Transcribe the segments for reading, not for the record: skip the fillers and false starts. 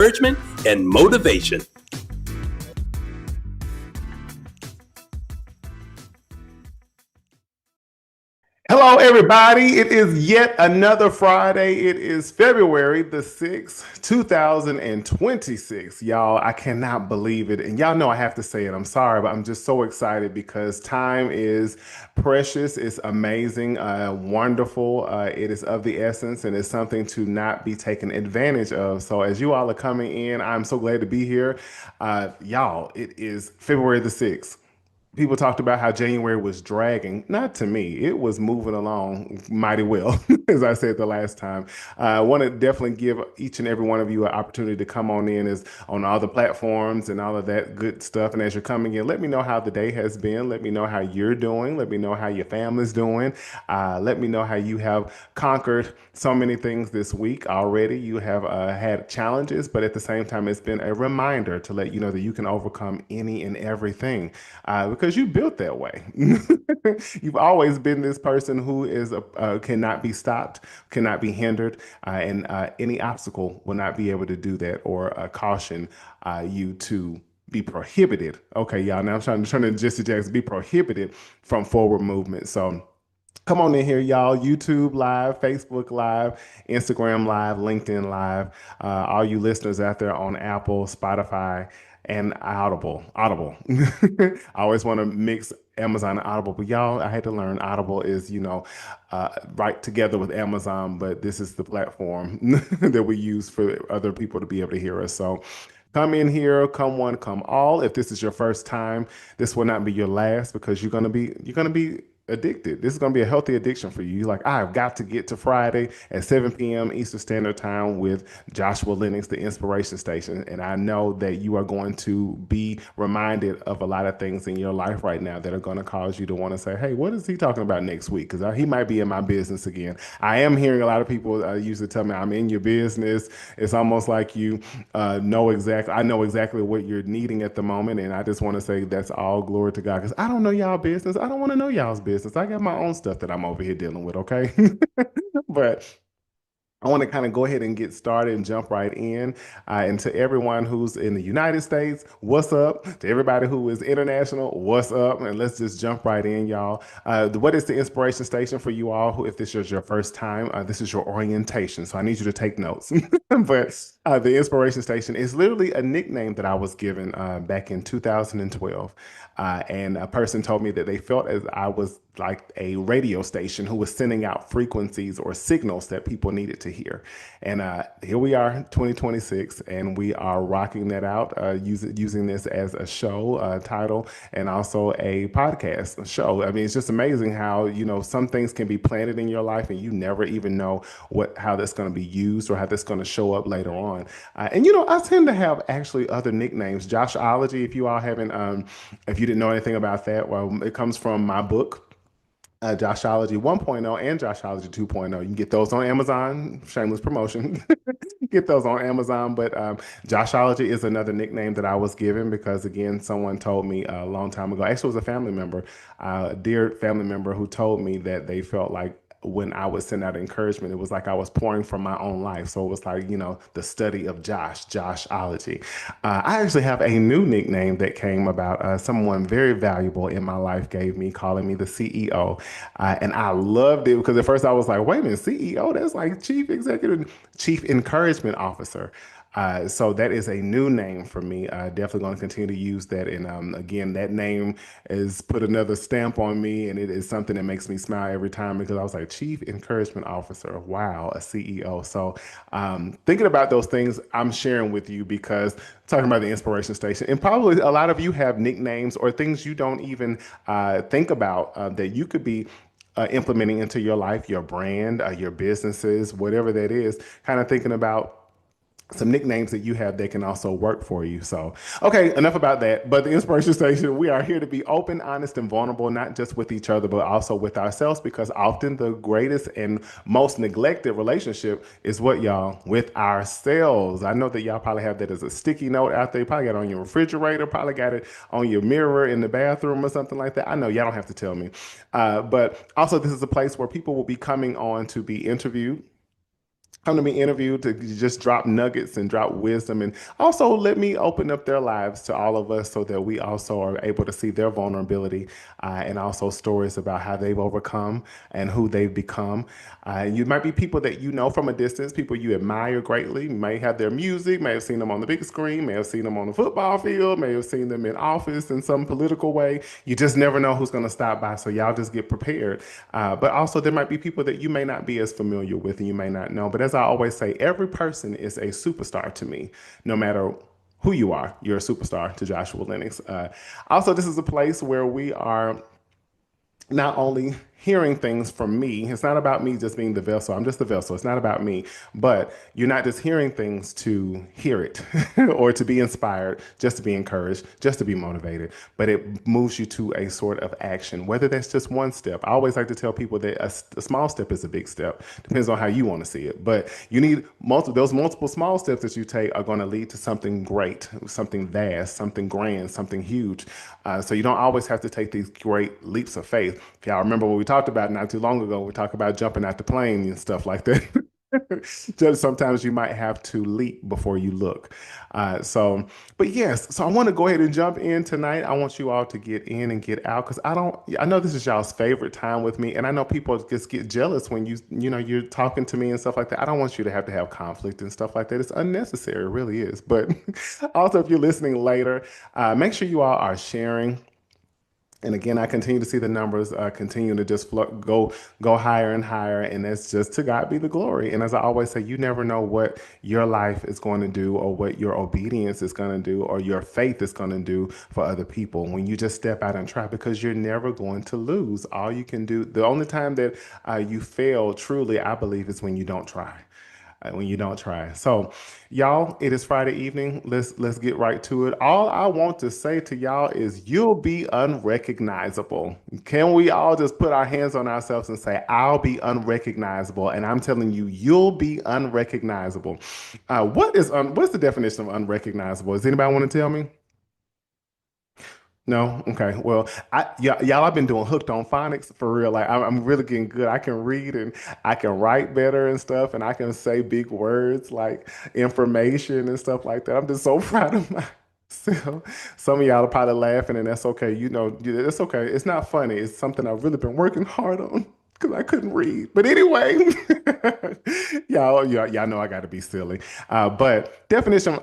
encouragement and motivation. Hello, everybody. It is yet another Friday. It is February the 6th, 2026. Y'all, I cannot believe it. And y'all know I have to say it. I'm sorry, but I'm just so excited because time is precious. It's amazing, wonderful. It is of the essence and it's something to not be taken advantage of. So, as you all are coming in, I'm so glad to be here. Y'all, it is February the 6th. People talked about how January was dragging. Not to me. It was moving along mighty well, as I said the last time. I want to definitely give each and every one of you an opportunity to come on in as on all the platforms and all of that good stuff. And as you're coming in, let me know how the day has been. Let me know how you're doing. Let me know how your family's doing. Let me know how you have conquered so many things this week already. You have had challenges, but at the same time, it's been a reminder to let you know that you can overcome any and everything because you built that way. You've always been this person who is cannot be stopped, cannot be hindered, and any obstacle will not be able to do that or caution you to be prohibited. Okay, y'all. Now I'm trying to Jesse Jackson be prohibited from forward movement. So come on in here, y'all. YouTube Live, Facebook Live, Instagram Live, LinkedIn Live. All you listeners out there on Apple, Spotify, and Audible. Audible. I always want to mix Amazon and Audible, but y'all, I had to learn Audible is, right together with Amazon, but this is the platform that we use for other people to be able to hear us. So come in here, come one, come all. If this is your first time, this will not be your last because you're gonna be addicted. This is going to be a healthy addiction for you. You're like, I've got to get to Friday at 7 p.m. Eastern Standard Time with Joshua Lenox, the Inspiration Station. And I know that you are going to be reminded of a lot of things in your life right now that are going to cause you to want to say, hey, what is he talking about next week? Because he might be in my business again. I am hearing a lot of people usually tell me I'm in your business. It's almost like you I know exactly what you're needing at the moment. And I just want to say that's all glory to God because I don't know y'all business. I don't want to know y'all's business. I got my own stuff that I'm over here dealing with, okay? But I want to kind of go ahead and get started and jump right in. And to everyone who's in the United States, what's up? To everybody who is international, what's up? And let's just jump right in, y'all. What is the inspiration station for you all? Who, if this is your first time, this is your orientation. So I need you to take notes. But the inspiration station is literally a nickname that I was given back in 2012. And a person told me that they felt as I was like a radio station who was sending out frequencies or signals that people needed to hear. And here we are, 2026, and we are rocking that out, using this as a show title and also a podcast show. I mean, it's just amazing how, some things can be planted in your life and you never even know how that's going to be used or how that's going to show up later on. I tend to have actually other nicknames. Joshology, if you all haven't, if you didn't know anything about that, well, it comes from my book. Joshology 1.0 and Joshology 2.0. You can get those on Amazon. Shameless promotion. Get those on Amazon. But Joshology is another nickname that I was given because, again, someone told me a long time ago. Actually, it was a family member, a dear family member, who told me that they felt like when I would send out encouragement, it was like I was pouring from my own life. So it was like, the study of Joshology. I actually have a new nickname that came about. Someone very valuable in my life gave me, calling me the CEO. And I loved it because at first I was like, wait a minute, CEO? That's like Chief Encouragement Officer. So that is a new name for me. Definitely going to continue to use that. And again, that name has put another stamp on me, and it is something that makes me smile every time because I was like, Chief Encouragement Officer. Wow, a CEO. So thinking about those things, I'm sharing with you because talking about the inspiration station, and probably a lot of you have nicknames or things you don't even think about that you could be implementing into your life, your brand, your businesses, whatever that is, kind of thinking about some nicknames that you have that can also work for you. So, okay, enough about that. But the Inspiration Station, we are here to be open, honest, and vulnerable, not just with each other, but also with ourselves, because often the greatest and most neglected relationship is what, y'all? With ourselves. I know that y'all probably have that as a sticky note out there. You probably got it on your refrigerator, probably got it on your mirror in the bathroom or something like that. I know y'all don't have to tell me. But also, this is a place where people will be coming on to be interviewed come to be interviewed to just drop nuggets and drop wisdom and also let me open up their lives to all of us so that we also are able to see their vulnerability and also stories about how they've overcome and who they've become. You might be people that you know from a distance, people you admire greatly. You may have their music, may have seen them on the big screen, may have seen them on the football field, may have seen them in office in some political way. You just never know who's going to stop by, so y'all just get prepared. But also, there might be people that you may not be as familiar with and you may not know. But as I always say, every person is a superstar to me, no matter who you are. You're a superstar to Joshua Lenox. Also, this is a place where we are not only hearing things from me, it's not about me just being the vessel. I'm just the vessel. It's not about me, but you're not just hearing things to hear it or to be inspired, just to be encouraged, just to be motivated, but it moves you to a sort of action, whether that's just one step. I always like to tell people that a small step is a big step. Depends on how you want to see it, but you need those multiple small steps that you take are going to lead to something great, something vast, something grand, something huge. So you don't always have to take these great leaps of faith. If y'all remember what we talked about not too long ago, we talked about jumping out the plane and stuff like that. Just sometimes you might have to leap before you look. But yes, so I want to go ahead and jump in tonight. I want you all to get in and get out because I know this is y'all's favorite time with me, and I know people just get jealous when you're talking to me and stuff like that. I don't want you to have conflict and stuff like that. It's unnecessary, it really is. But also, if you're listening later, make sure you all are sharing. And again, I continue to see the numbers continue to just go higher and higher, and that's just to God be the glory. And as I always say, you never know what your life is going to do, or what your obedience is going to do, or your faith is going to do for other people when you just step out and try, because you're never going to lose. All you can do, the only time that you fail truly, I believe, is when you don't try. When you don't try. So, y'all, it is Friday evening. Let's get right to it. All I want to say to y'all is you'll be unrecognizable. Can we all just put our hands on ourselves and say, I'll be unrecognizable? And I'm telling you, you'll be unrecognizable. What's the definition of unrecognizable? Does anybody want to tell me? No? Okay. Well, y'all, I've been doing hooked on phonics for real. Like, I'm really getting good. I can read and I can write better and stuff, and I can say big words like information and stuff like that. I'm just so proud of myself. Some of y'all are probably laughing, and that's okay. It's okay. It's not funny. It's something I've really been working hard on because I couldn't read. But anyway, y'all know I got to be silly. But definition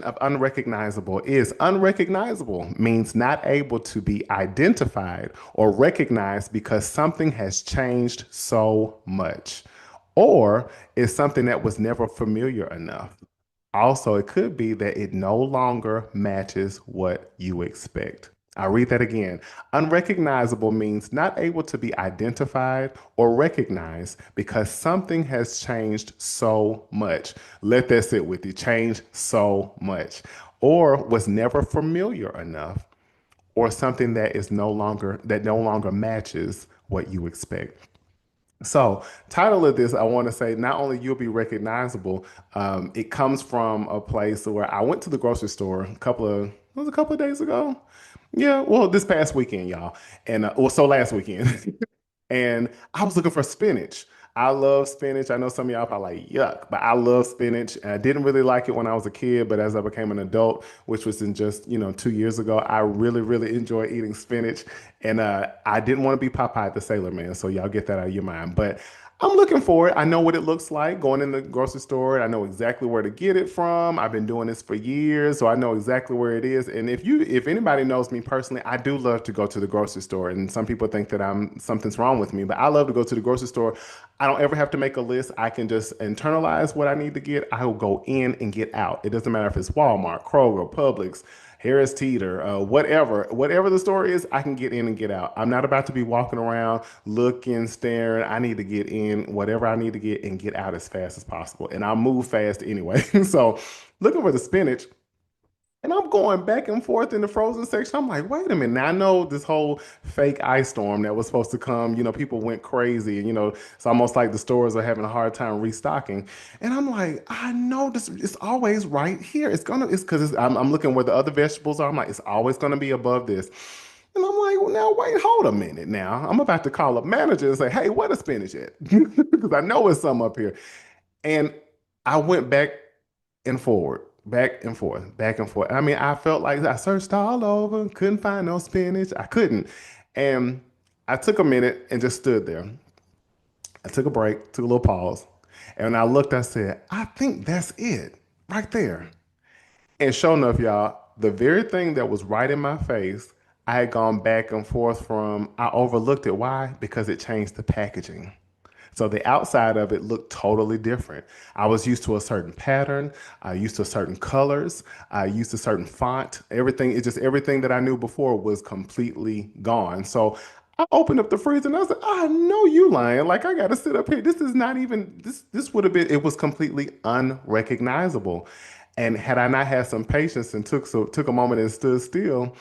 of unrecognizable is unrecognizable means not able to be identified or recognized because something has changed so much, or is something that was never familiar enough. Also, it could be that it no longer matches what you expect. I'll read that again. Unrecognizable means not able to be identified or recognized because something has changed so much. Let that sit with you. Changed so much. Or was never familiar enough, or something that no longer matches what you expect. So, title of this, I want to say not only you'll be recognizable, it comes from a place where I went to the grocery store it was a couple of days ago. Yeah, well, this past weekend, y'all, and so last weekend. And I was looking for spinach. I love spinach. I know some of y'all probably like, yuck, but I love spinach. And I didn't really like it when I was a kid, but as I became an adult, which was in just, 2 years ago, I really, really enjoy eating spinach. And I didn't want to be Popeye the Sailor Man, so y'all get that out of your mind. But I'm looking for it. I know what it looks like going in the grocery store. I know exactly where to get it from. I've been doing this for years, so I know exactly where it is. And if anybody knows me personally, I do love to go to the grocery store. And some people think that something's wrong with me, but I love to go to the grocery store. I don't ever have to make a list. I can just internalize what I need to get. I will go in and get out. It doesn't matter if it's Walmart, Kroger, Publix, Harris Teeter, whatever the store is, I can get in and get out. I'm not about to be walking around looking, staring. I need to get in whatever I need to get and get out as fast as possible. And I'll move fast anyway. So looking for the spinach. And I'm going back and forth in the frozen section. I'm like, wait a minute. Now I know this whole fake ice storm that was supposed to come, people went crazy. And, it's almost like the stores are having a hard time restocking. And I'm like, I know this, it's always right here. It's because I'm looking where the other vegetables are. I'm like, it's always going to be above this. And I'm like, well, now wait, hold a minute now. I'm about to call a manager and say, hey, where the spinach at? Because I know it's some up here. And I went back and forward, back and forth, back and forth. I mean, I felt like I searched all over, couldn't find no spinach. I couldn't. And I took a minute and just stood there. I took a break, took a little pause. And when I looked, I said, I think that's it right there. And sure enough, y'all, the very thing that was right in my face, I had gone back and forth from, I overlooked it. Why? Because it changed the packaging. So the outside of it looked totally different. I was used to a certain pattern. I used to certain colors. I used to certain font. Everything, it just everything that I knew before was completely gone. So I opened up the freezer and I was like, I know you lying. Like I gotta sit up here. This is not even this would have been, it was completely unrecognizable. And had I not had some patience and took a moment and stood still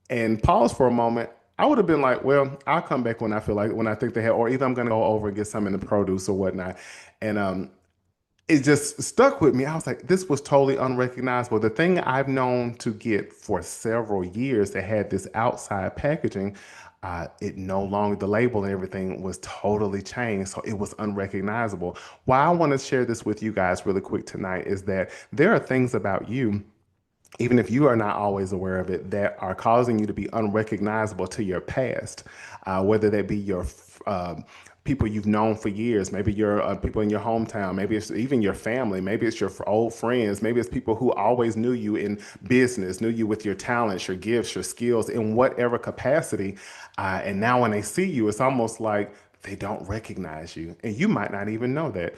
and paused for a moment, I would have been like, well, I'll come back when I feel like when I think they have, or either I'm gonna go over and get some in the produce or whatnot. And it just stuck with me. I was like, this was totally unrecognizable. The thing I've known to get for several years that had this outside packaging, it no longer, the label and everything was totally changed. So it was unrecognizable. Why I want to share this with you guys really quick tonight is that there are things about you, even if you are not always aware of it, that are causing you to be unrecognizable to your past, whether that be your people you've known for years, maybe your people in your hometown, maybe it's even your family, maybe it's your old friends, maybe it's people who always knew you in business, knew you with your talents, your gifts, your skills, in whatever capacity. And now when they see you, it's almost like they don't recognize you, and you might not even know that.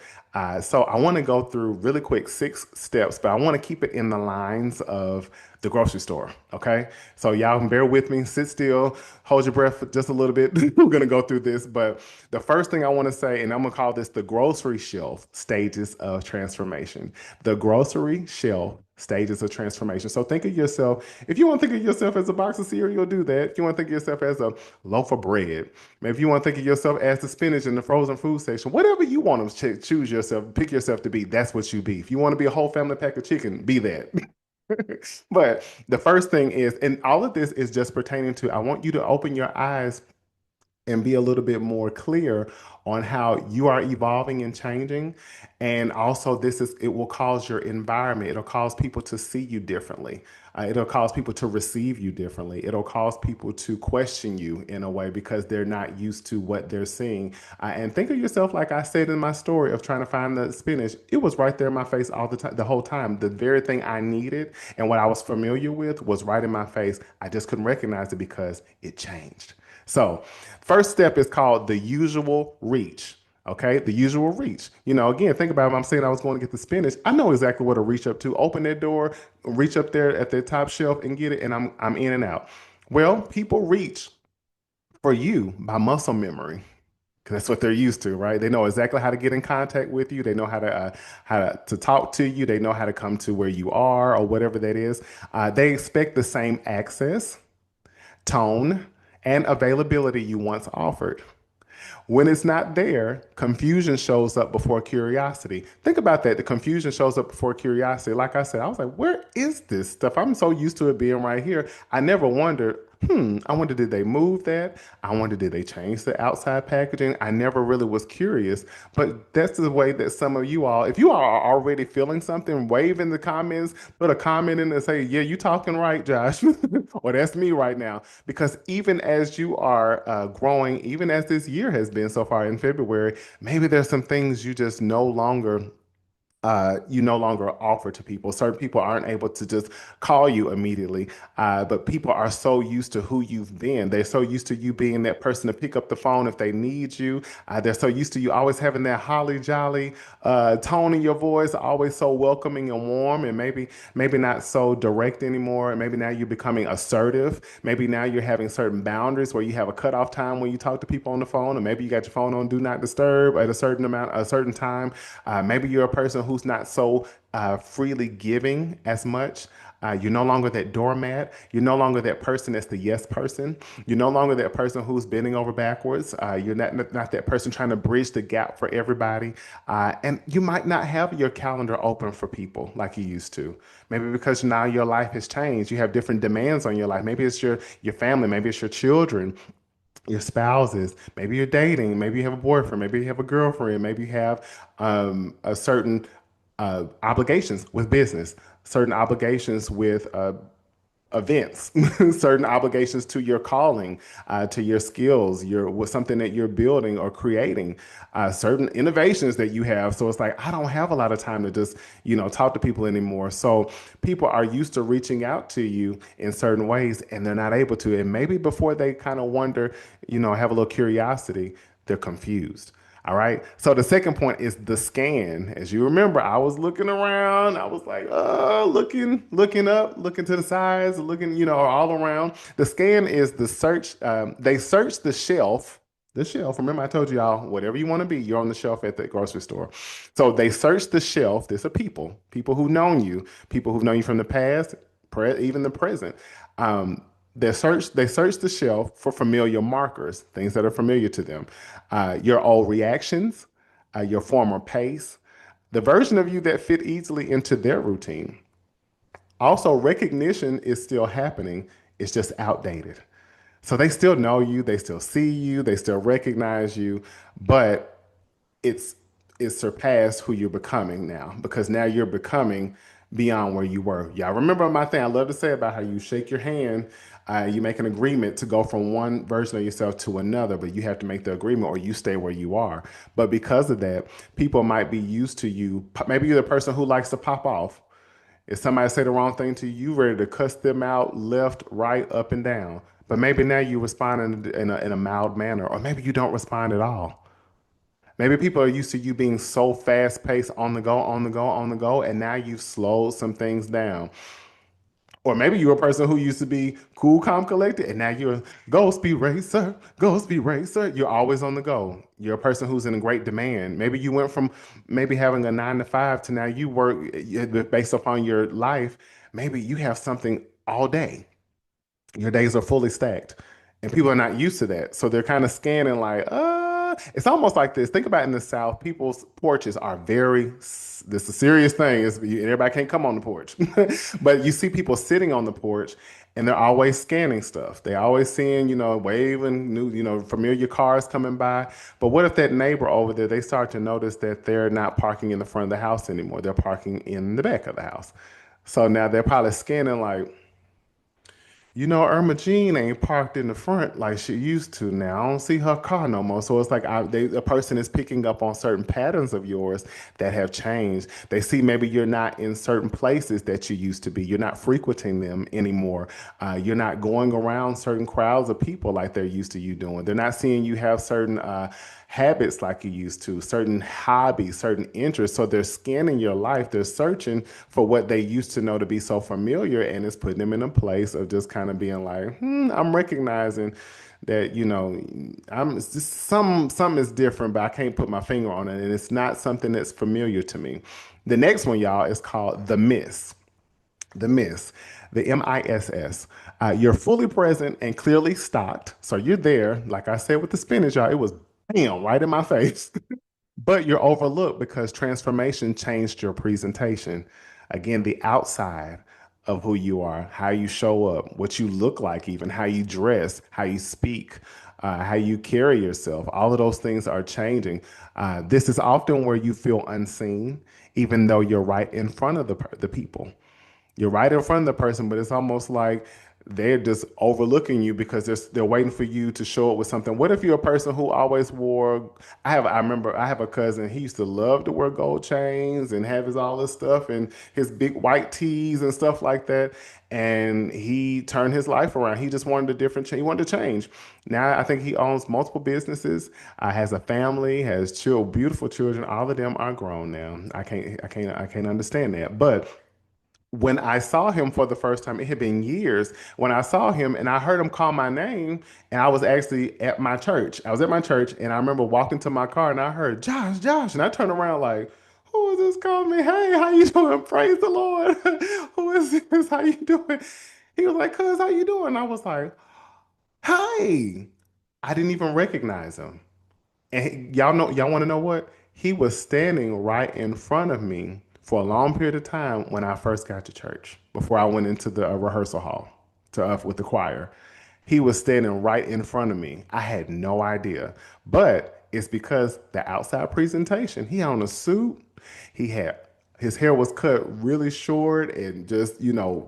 So I want to go through really quick 6 steps, but I want to keep it in the lines of the grocery store. Okay. So y'all can bear with me, sit still, hold your breath for just a little bit. We're going to go through this. But the first thing I want to say, and I'm going to call this the grocery shelf stages of transformation. The grocery shelf stages of transformation. So think of yourself, if you want to think of yourself as a box of cereal, do that. If you want to think of yourself as a loaf of bread, maybe you want to think of yourself as the spinach in the frozen food section, whatever you want to choose yourself, pick yourself to be, that's what you be. If you want to be a whole family pack of chicken, be that. But the first thing is, and all of this is just pertaining to, I want you to open your eyes and be a little bit more clear on how you are evolving and changing. And also, it will cause your environment, it'll cause people to see you differently. It'll cause people to receive you differently. It'll cause people to question you in a way because they're not used to what they're seeing. And think of yourself, like I said in my story of trying to find the spinach, it was right there in my face all the time, the whole time. The very thing I needed and what I was familiar with was right in my face. I just couldn't recognize it because it changed. So, first step is called the usual reach. Okay, the usual reach. Again, think about it. I'm saying I was going to get the spinach. I know exactly where to reach up to. Open that door, reach up there at the top shelf and get it, and I'm in and out. Well, people reach for you by muscle memory because that's what they're used to, right? They know exactly how to get in contact with you. They know how to talk to you. They know how to come to where you are or whatever that is. They expect the same access, tone, and availability you once offered. When it's not there, confusion shows up before curiosity. Think about that. The confusion shows up before curiosity. Like I said, I was like, where is this stuff? I'm so used to it being right here. I never wondered, I wonder, did they move that? I wonder, did they change the outside packaging? I never really was curious, but that's the way that some of you all, if you are already feeling something, wave in the comments, put a comment in and say, yeah, you talking right, Josh, or that's me right now. Because even as you are growing, even as this year has been so far in February, maybe there's some things you no longer offer to people. Certain people aren't able to just call you immediately, but people are so used to who you've been. They're so used to you being that person to pick up the phone if they need you. They're so used to you always having that holly jolly tone in your voice, always so welcoming and warm, and maybe not so direct anymore. And maybe now you're becoming assertive. Maybe now you're having certain boundaries where you have a cutoff time when you talk to people on the phone, or maybe you got your phone on do not disturb at a certain time. Maybe you're a person who's not so freely giving as much. You're no longer that doormat. You're no longer that person that's the yes person. You're no longer that person who's bending over backwards. You're not that person trying to bridge the gap for everybody. And you might not have your calendar open for people like you used to. Maybe because now your life has changed. You have different demands on your life. Maybe it's your family. Maybe it's your children. your spouses, maybe you're dating, maybe you have a boyfriend, maybe you have a girlfriend, maybe you have a certain obligations with business, certain obligations with events, certain obligations to your calling, to your skills, your with something that you're building or creating, certain innovations that you have. So it's like I don't have a lot of time to just talk to people anymore. So people are used to reaching out to you in certain ways, and they're not able to. And maybe before they kind of wonder, have a little curiosity, they're confused. All right. So the second point is the scan. As you remember, I was looking around. I was like, looking up, looking to the sides, looking, all around. The scan is the search. They search the shelf. The shelf. Remember, I told y'all, whatever you want to be, you're on the shelf at the grocery store. So they search the shelf. These are people who've known you, people who've known you from the past, even the present. Um, they search the shelf for familiar markers, things that are familiar to them. Your old reactions, your former pace, the version of you that fit easily into their routine. Also, recognition is still happening. It's just outdated. So they still know you, they still see you, they still recognize you, but it's it's surpassed who you're becoming now because now you're becoming beyond where you were. Y'all remember my thing I love to say about how you shake your hand, you make an agreement to go from one version of yourself to another, but you have to make the agreement or you stay where you are. But because of that, people might be used to you. Maybe you're the person who likes to pop off. If somebody say the wrong thing to you, you ready to cuss them out left, right, up, and down. But maybe now you respond in a mild manner, or maybe you don't respond at all. Maybe people are used to you being so fast paced on the go, on the go, on the go, and now you've slowed some things down. Or maybe you're a person who used to be cool, calm, collected, and now you're a ghost speed racer, ghost speed racer. You're always on the go. You're a person who's in great demand. Maybe you went from maybe having a 9 to 5 to now you work based upon your life. Maybe you have something all day. Your days are fully stacked. And people are not used to that. So they're kind of scanning like, it's almost like this. Think about in the South, people's porches are this is a serious thing. Everybody can't come on the porch. But you see people sitting on the porch and they're always scanning stuff. They always seeing, waving, new, familiar cars coming by. But what if that neighbor over there, they start to notice that they're not parking in the front of the house anymore. They're parking in the back of the house. So now they're probably scanning like, Irma Jean ain't parked in the front like she used to now. I don't see her car no more. So it's like a person is picking up on certain patterns of yours that have changed. They see maybe you're not in certain places that you used to be. You're not frequenting them anymore. You're not going around certain crowds of people like they're used to you doing. They're not seeing you have certain habits like you used to, certain hobbies, certain interests. So they're scanning your life. They're searching for what they used to know to be so familiar, and it's putting them in a place of just kind of being like, I'm recognizing that I'm it's just some is different, but I can't put my finger on it, and it's not something that's familiar to me. The next one, y'all, is called the miss. The miss, the MISS. You're fully present and clearly stocked. So you're there, like I said with the spinach, y'all, it was bam, right in my face. But you're overlooked because transformation changed your presentation. Again, the outside of who you are, how you show up, what you look like, even how you dress, how you speak, how you carry yourself. All of those things are changing. This is often where you feel unseen, even though you're right in front of the people. You're right in front of the person, but it's almost like they're just overlooking you because they're waiting for you to show up with something. What if you're a person who always wore? I remember I have a cousin. He used to love to wear gold chains and have his all this stuff and his big white tees and stuff like that. And he turned his life around. He just wanted a different change. He wanted to change. Now I think he owns multiple businesses, has a family, has beautiful children. All of them are grown now. I can't understand that, but when I saw him for the first time, it had been years. When I saw him and I heard him call my name, and I was actually at my church. I was at my church, and I remember walking to my car, and I heard Josh, Josh, and I turned around like, "Who is this calling me? Hey, how you doing? Praise the Lord. Who is this? How you doing?" He was like, "Cuz, how you doing?" I was like, "Hi." I didn't even recognize him. And y'all want to know what? He was standing right in front of me for a long period of time when I first got to church, before I went into the rehearsal hall with the choir. He was standing right in front of me. I had no idea. But it's because the outside presentation, he on a suit. He had his hair was cut really short and just,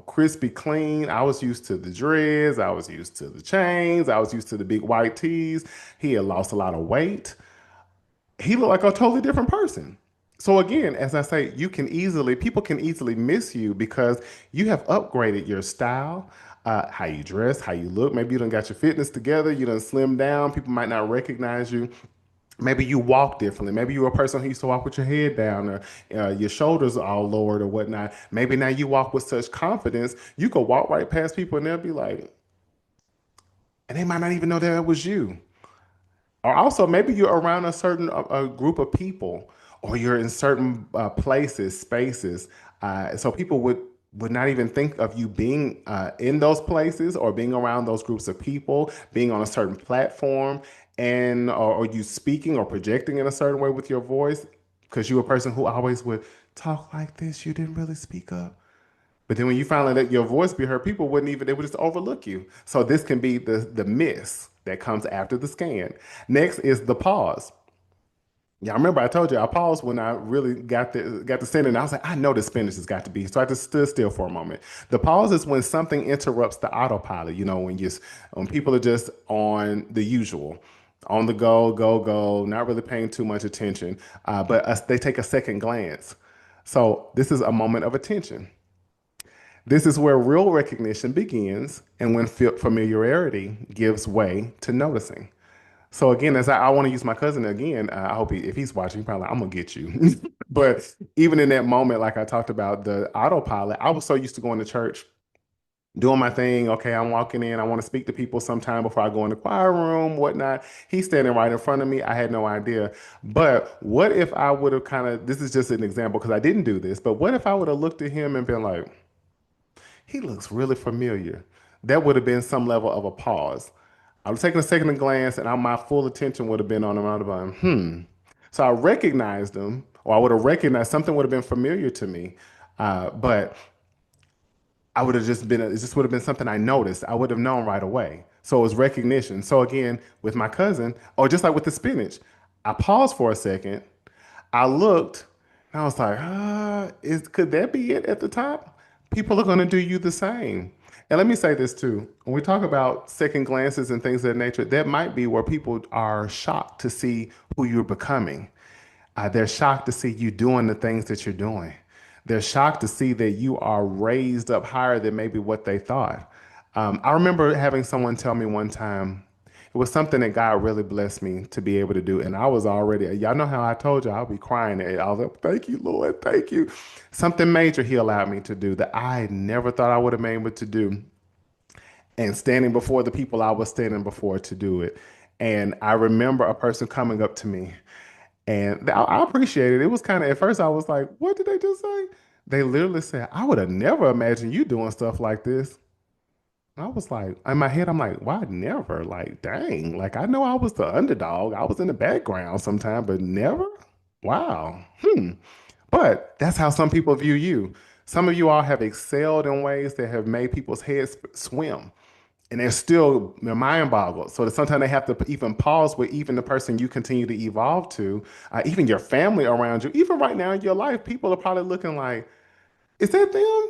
crispy clean. I was used to the dreads. I was used to the chains. I was used to the big white tees. He had lost a lot of weight. He looked like a totally different person. So again, as I say, people can easily miss you because you have upgraded your style, how you dress, how you look. Maybe you done got your fitness together. You done slimmed down. People might not recognize you. Maybe you walk differently. Maybe you're a person who used to walk with your head down or your shoulders all lowered or whatnot. Maybe now you walk with such confidence, you could walk right past people and they'll be like, and they might not even know that it was you. Or also, maybe you're around a group of people, or you're in certain places, spaces, so people would not even think of you being in those places or being around those groups of people, being on a certain platform, and or you speaking or projecting in a certain way with your voice, because you're a person who always would talk like this. You didn't really speak up. But then when you finally let your voice be heard, people wouldn't even, they would just overlook you. So this can be the miss that comes after the scan. Next is the pause. Yeah, I remember I told you I paused when I really got the send, and I was like, I know this finish has got to be. So I just stood still for a moment. The pause is when something interrupts the autopilot. When people are just on the usual, on the go, go, go, not really paying too much attention, but they take a second glance. So this is a moment of attention. This is where real recognition begins and when familiarity gives way to noticing. So again, as I want to use my cousin again, I hope if he's watching, probably like, I'm gonna get you. But even in that moment, like I talked about the autopilot, I was so used to going to church, doing my thing. Okay, I'm walking in. I want to speak to people sometime before I go in the choir room, whatnot. He's standing right in front of me. I had no idea. But what if I would have this is just an example because I didn't do this, but what if I would have looked at him and been like, he looks really familiar. That would have been some level of a pause. I was taking a second glance, and my full attention would have been on him. I'd have been, So I recognized him, or I would have recognized something would have been familiar to me, but I would have just been, it just would have been something I noticed. I would have known right away. So it was recognition. So again, with my cousin, or just like with the spinach, I paused for a second. I looked, and I was like, could that be it at the top? People are going to do you the same. And let me say this too. When we talk about second glances and things of that nature, that might be where people are shocked to see who you're becoming. They're shocked to see you doing the things that you're doing. They're shocked to see that you are raised up higher than maybe what they thought. I remember having someone tell me one time, it was something that God really blessed me to be able to do. And I was already, y'all know how I told you I'll be crying. I was like, thank you, Lord, thank you. Something major He allowed me to do that I never thought I would have been able to do, and standing before the people I was standing before to do it. And I remember a person coming up to me, and I appreciate it. It was kind of, at first I was like, what did they just say? They literally said, I would have never imagined you doing stuff like this. I was like, in my head, I'm like, why never? Like, dang, like I know I was the underdog. I was in the background sometime, but never? Wow. But that's how some people view you. Some of you all have excelled in ways that have made people's heads swim. And they're still, their mind boggled. So that sometimes they have to even pause with even the person you continue to evolve to, even your family around you. Even right now in your life, people are probably looking like, is that them?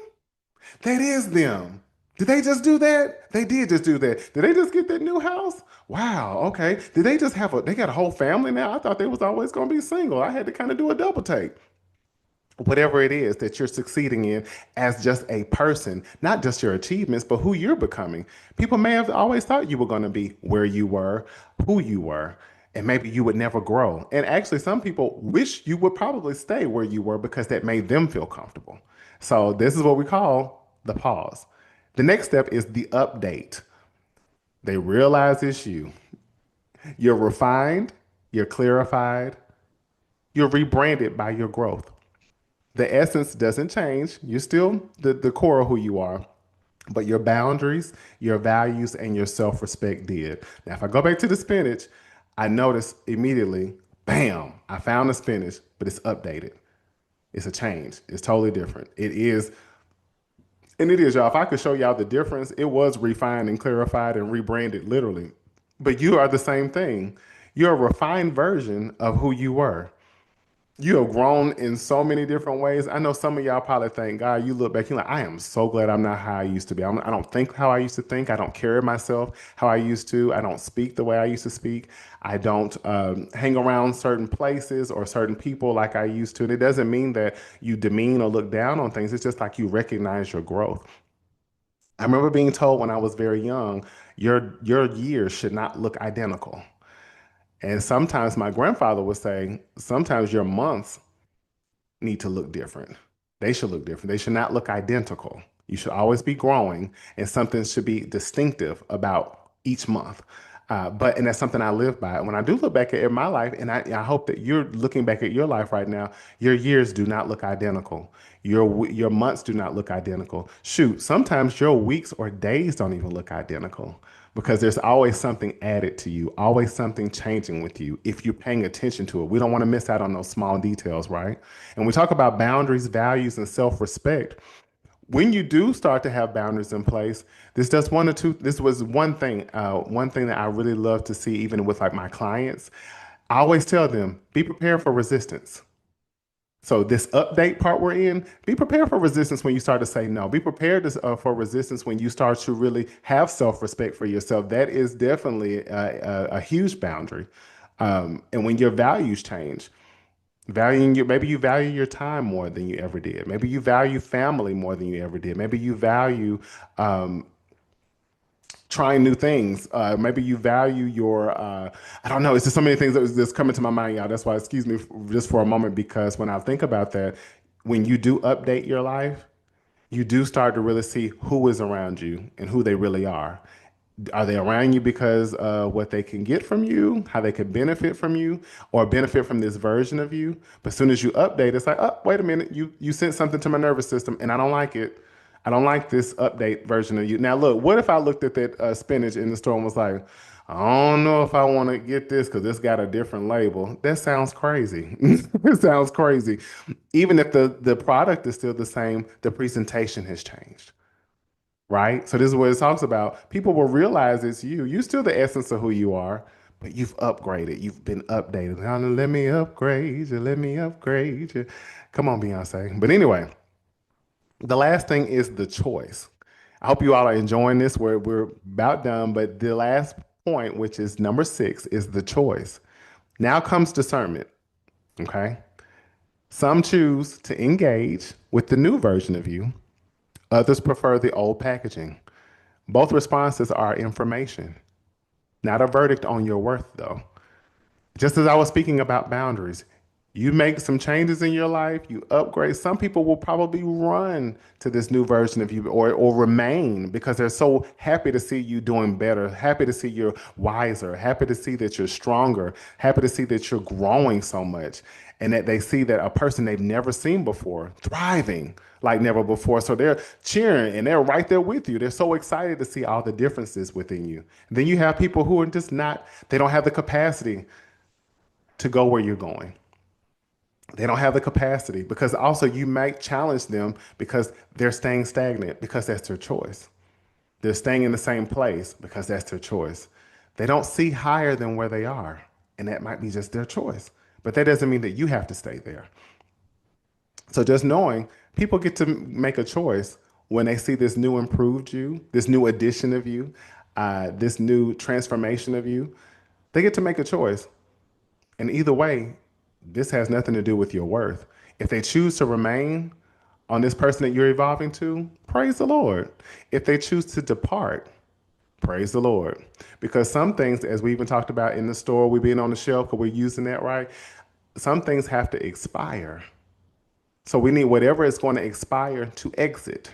That is them. Did they just do that? They did just do that. Did they just get that new house? Wow, okay. Did they just they got a whole family now? I thought they was always going to be single. I had to kind of do a double take. Whatever it is that you're succeeding in as just a person, not just your achievements, but who you're becoming. People may have always thought you were going to be where you were, who you were, and maybe you would never grow. And actually, some people wish you would probably stay where you were because that made them feel comfortable. So, this is what we call the pause. The next step is the update. They realize it's you. You're refined, you're clarified, you're rebranded by your growth. The essence doesn't change. You're still the core of who you are, but your boundaries, your values, and your self respect did. Now, if I go back to the spinach, I noticed immediately, bam, I found the spinach, but it's updated. It's a change. It's totally different. It is And it is, y'all. If I could show y'all the difference, it was refined and clarified and rebranded literally. But you are the same thing. You're a refined version of who you were. You have grown in so many different ways. I know some of y'all probably think, God, you look back, you're like, I am so glad I'm not how I used to be. I don't think how I used to think. I don't carry myself how I used to. I don't speak the way I used to speak. I don't hang around certain places or certain people like I used to. And it doesn't mean that you demean or look down on things. It's just like you recognize your growth. I remember being told when I was very young, your years should not look identical. And sometimes my grandfather would say, sometimes your months need to look different. They should look different. They should not look identical. You should always be growing, and something should be distinctive about each month. And that's something I live by. When I do look back at my life, and I hope that you're looking back at your life right now, your years do not look identical. Your months do not look identical. Shoot, sometimes your weeks or days don't even look identical because there's always something added to you, always something changing with you if you're paying attention to it. We don't want to miss out on those small details, right? And we talk about boundaries, values, and self-respect. When you do start to have boundaries in place, this does one or two. This was one thing that I really love to see, even with like my clients. I always tell them, be prepared for resistance. So this update part we're in, be prepared for resistance when you start to say no. Be prepared for resistance when you start to really have self-respect for yourself. That is definitely a huge boundary. And when your values change, maybe you value your time more than you ever did. Maybe you value family more than you ever did. Maybe you value trying new things. Maybe you value I don't know. It's just so many things that's coming to my mind, y'all. That's why, excuse me just for a moment, because when I think about that, when you do update your life, you do start to really see who is around you and who they really are. Are they around you because what they can get from you, how they could benefit from you, or benefit from this version of you? But as soon as you update, it's like, oh, wait a minute, you sent something to my nervous system, and I don't like it. I don't like this update version of you. Now, look, what if I looked at that spinach in the store and was like, I don't know if I want to get this because it's got a different label. That sounds crazy. It sounds crazy. Even if the product is still the same, the presentation has changed, right? So this is what it talks about. People will realize it's you. You're still the essence of who you are, but you've upgraded. You've been updated. Now, let me upgrade you. Let me upgrade you. Come on, Beyonce. But anyway, the last thing is the choice. I hope you all are enjoying this. We're about done, but the last point, which is number 6, is the choice. Now comes discernment. Okay. Some choose to engage with the new version of you. Others prefer the old packaging. Both responses are information, not a verdict on your worth, though. Just as I was speaking about boundaries, you make some changes in your life, you upgrade. Some people will probably run to this new version of you or remain because they're so happy to see you doing better, happy to see you're wiser, happy to see that you're stronger, happy to see that you're growing so much, and that they see that a person they've never seen before thriving like never before. So they're cheering and they're right there with you. They're so excited to see all the differences within you. And then you have people who are just not, they don't have the capacity to go where you're going. They don't have the capacity because also you might challenge them because they're staying stagnant because that's their choice. They're staying in the same place because that's their choice. They don't see higher than where they are, and that might be just their choice. But that doesn't mean that you have to stay there. So just knowing people get to make a choice when they see this new improved you, this new addition of you, this new transformation of you, they get to make a choice. And either way, this has nothing to do with your worth. If they choose to remain on this person that you're evolving to, praise the Lord. If they choose to depart, praise the Lord. Because some things, as we even talked about in the store, we being on the shelf because we're using that right, some things have to expire. So we need whatever is going to expire to exit.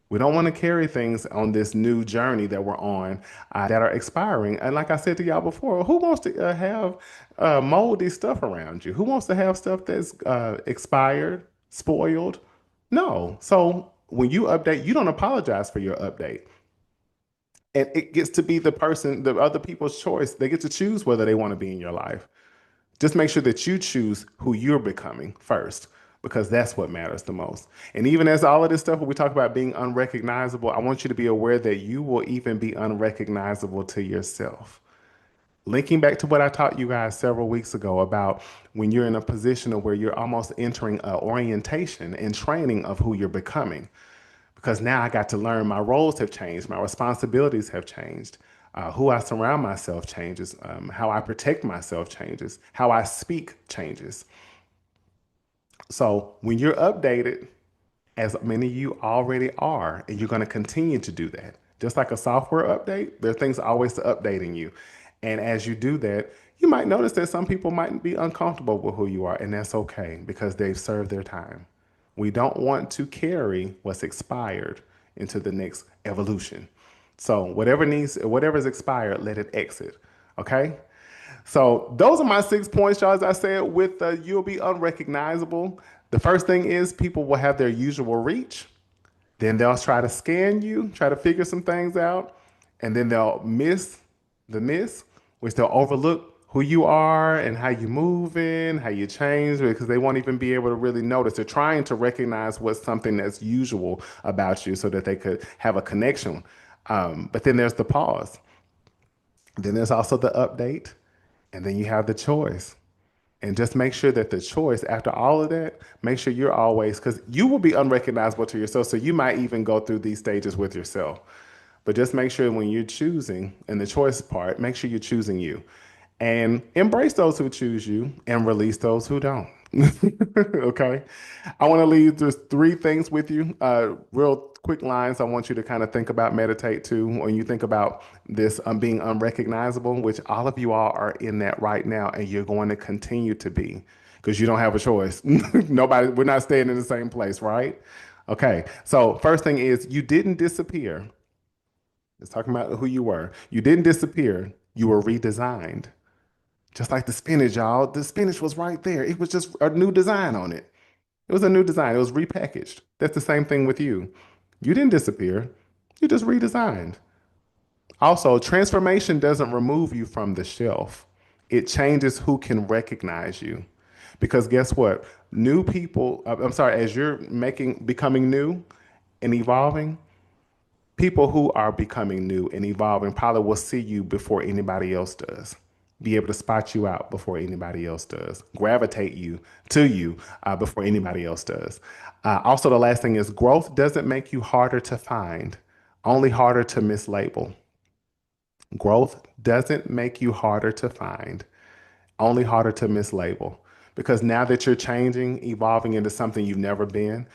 We don't want to carry things on this new journey that we're on that are expiring. And like I said to y'all before, who wants to have moldy stuff around you? Who wants to have stuff that's expired, spoiled? No. So when you update, you don't apologize for your update. And it gets to be the other people's choice. They get to choose whether they want to be in your life. Just make sure that you choose who you're becoming first because that's what matters the most. And even as all of this stuff, when we talk about being unrecognizable, I want you to be aware that you will even be unrecognizable to yourself. Linking back to what I taught you guys several weeks ago about when you're in a position of where you're almost entering an orientation and training of who you're becoming. Because now I got to learn my roles have changed, my responsibilities have changed, who I surround myself changes, how I protect myself changes, how I speak changes. So when you're updated, as many of you already are, and you're going to continue to do that. Just like a software update, there are things always updating you. And as you do that, you might notice that some people might be uncomfortable with who you are, and that's okay because they've served their time. We don't want to carry what's expired into the next evolution. So whatever is expired, let it exit. Okay? So those are my 6 points, y'all. As I said, with you'll be unrecognizable. The first thing is people will have their usual reach. Then they'll try to scan you, try to figure some things out, and then they'll miss the miss, which they'll overlook who you are and how you move in, how you change, because they won't even be able to really notice. They're trying to recognize what's something that's usual about you so that they could have a connection. But then there's the pause. Then there's also the update, and then you have the choice. And just make sure that the choice, after all of that, make sure you're always, because you will be unrecognizable to yourself. So you might even go through these stages with yourself. But just make sure when you're choosing in the choice part, make sure you're choosing you and embrace those who choose you and release those who don't. Okay. I want to leave just three things with you. Real quick lines I want you to kind of think about, meditate to when you think about this being unrecognizable, which all of you all are in that right now, and you're going to continue to be because you don't have a choice. Nobody, we're not staying in the same place, right? Okay. So, first thing is you didn't disappear. It's talking about who you were. You didn't disappear, you were redesigned. Just like the spinach, y'all. The spinach was right there. It was just a new design on it. It was a new design. It was repackaged. That's the same thing with you. You didn't disappear. You just redesigned. Also, transformation doesn't remove you from the shelf. It changes who can recognize you. Because guess what? New people, I'm sorry, as you're becoming new and evolving, people who are becoming new and evolving probably will see you before anybody else does. Be able to spot you out before anybody else does, gravitate you to you before anybody else does. Also, the last thing is growth doesn't make you harder to find, only harder to mislabel. Growth doesn't make you harder to find, only harder to mislabel. Because now that you're changing, evolving into something you've never been,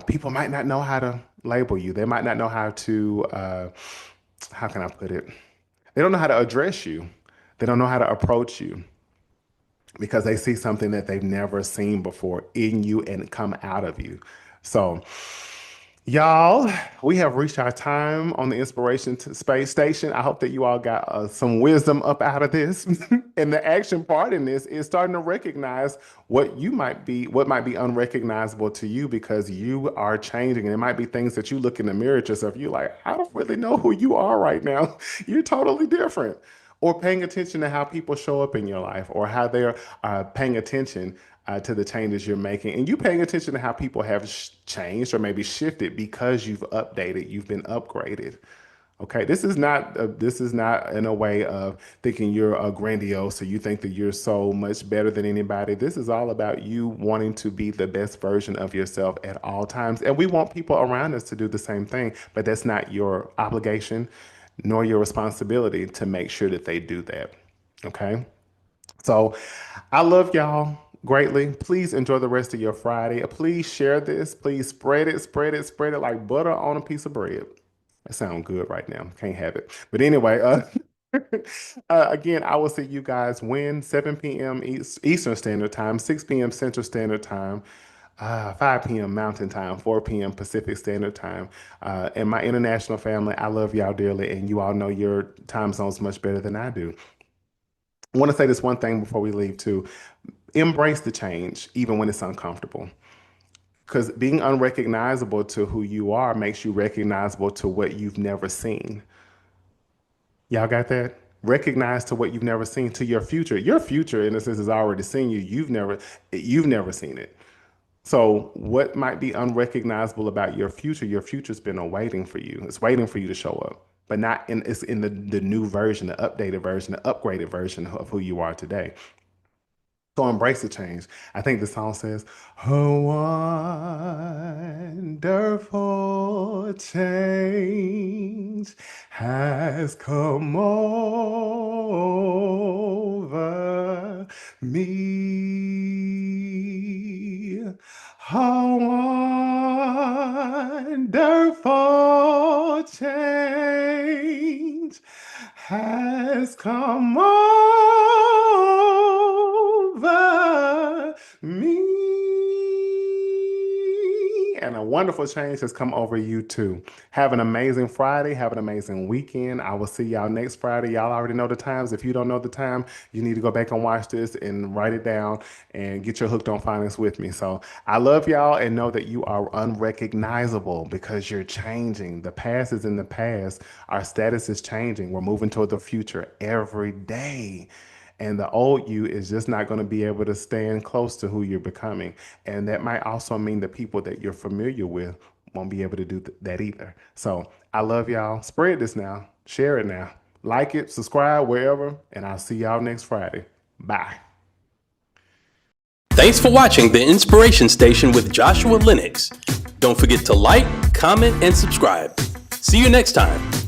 people might not know how to label you. They might not know how can I put it? They don't know how to address you. They don't know how to approach you because they see something that they've never seen before in you and come out of you. So, y'all, we have reached our time on the Inspiration Space Station. I hope that you all got some wisdom up out of this. And the action part in this is starting to recognize what might be unrecognizable to you because you are changing. And it might be things that you look in the mirror at yourself, you're like, I don't really know who you are right now. You're totally different. Or paying attention to how people show up in your life or how they're paying attention to the changes you're making. And you paying attention to how people have changed or maybe shifted because you've updated, you've been upgraded. Okay, this is not in a way of thinking you're a grandiose or you think that you're so much better than anybody. This is all about you wanting to be the best version of yourself at all times. And we want people around us to do the same thing, but that's not your obligation nor your responsibility to make sure that they do that. Okay? So I love y'all greatly. Please enjoy the rest of your Friday. Please share this. Please spread it, spread it, spread it like butter on a piece of bread. That sounds good right now. Can't have it. But anyway, again, I will see you guys when 7 p.m. Eastern Standard Time, 6 p.m. Central Standard Time, 5 p.m. Mountain Time, 4 p.m. Pacific Standard Time. And my international family, I love y'all dearly, and you all know your time zones much better than I do. I want to say this one thing before we leave too. Embrace the change, even when it's uncomfortable. Because being unrecognizable to who you are makes you recognizable to what you've never seen. Y'all got that? Recognize to what you've never seen, to your future. Your future, in a sense, has already seen you. You've never seen it. So, what might be unrecognizable about your future? Your future's been awaiting for you. It's waiting for you to show up, but not in it's in the new version, the updated version, the upgraded version of who you are today. So embrace the change. I think the song says, "A wonderful change has come over me. A wonderful change has come over me. And a wonderful change has come over you too. Have an amazing Friday. Have an amazing weekend. I will see y'all next Friday. Y'all already know the times. If you don't know the time, you need to go back and watch this and write it down and get your hooked on finance with me. So I love y'all and know that you are unrecognizable because you're changing. The past is in the past. Our status is changing. We're moving toward the future every day. And the old you is just not going to be able to stand close to who you're becoming. And that might also mean the people that you're familiar with won't be able to do that either. So I love y'all. Spread this now. Share it now. Like it, subscribe, wherever. And I'll see y'all next Friday. Bye. Thanks for watching The Inspiration Station with Joshua Lenox. Don't forget to like, comment, and subscribe. See you next time.